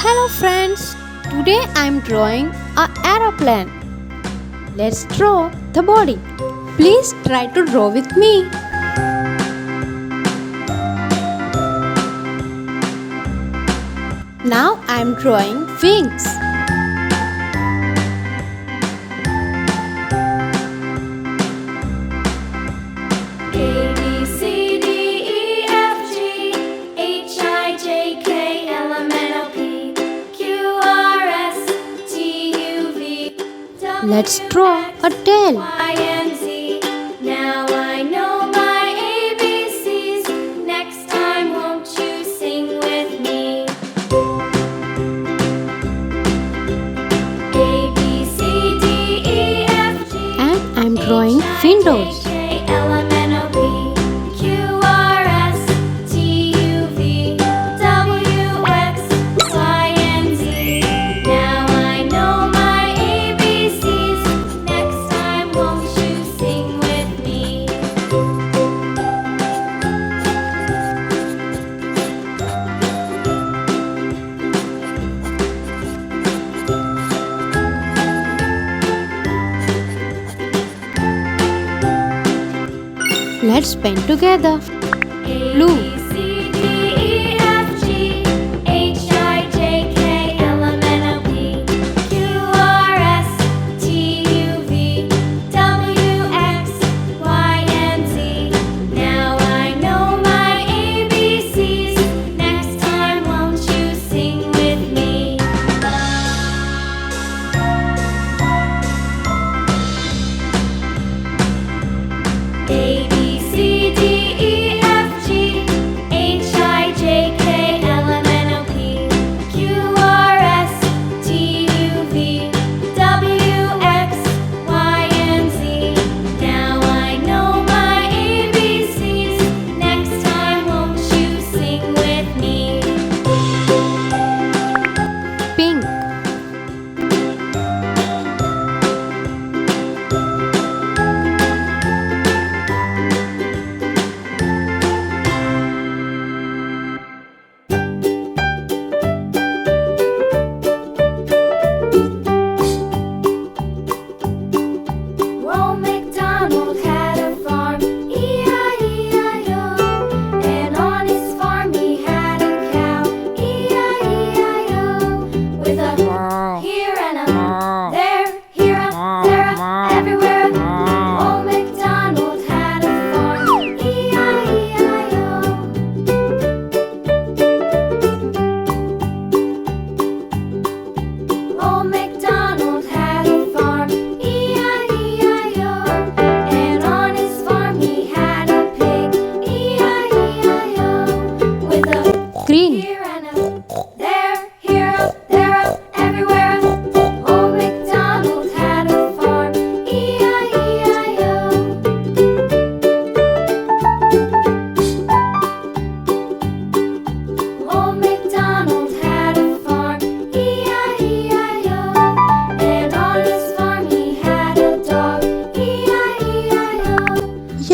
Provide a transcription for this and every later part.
Hello friends, today I am drawing an aeroplane. Let's draw the body. Please try to draw with me. Now I am drawing wings. Let's draw a tail. Now I know my ABCs. Next time won't you sing with me? A, B, C, D, E, F, G. And I'm drawing windows. Let's paint together. Blue, green,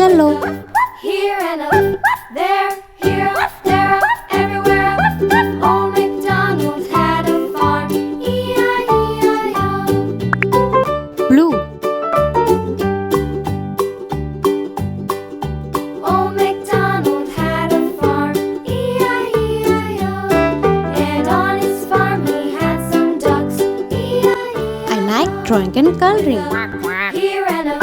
yellow, here and a there, here, there, everywhere. Old MacDonald had a farm, E-I-E-I-O. blue, Old MacDonald had a farm, E-I-E-I-O. And on his farm he had some ducks, E-I-E-I-O. I like drawing and coloring. Here and a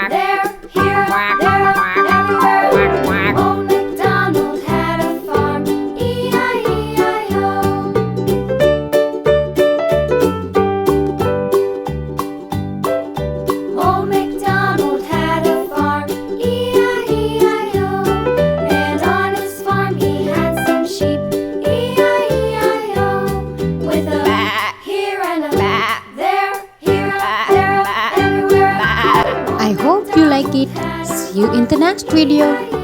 there, here, there, everywhere. Old MacDonald had a farm, E-I-E-I-O. Old MacDonald had a farm, E-I-E-I-O. And on his farm he had some sheep, E-I-E-I-O. With a here and a there, here, there, everywhere. I hope you like it. See you in the next video.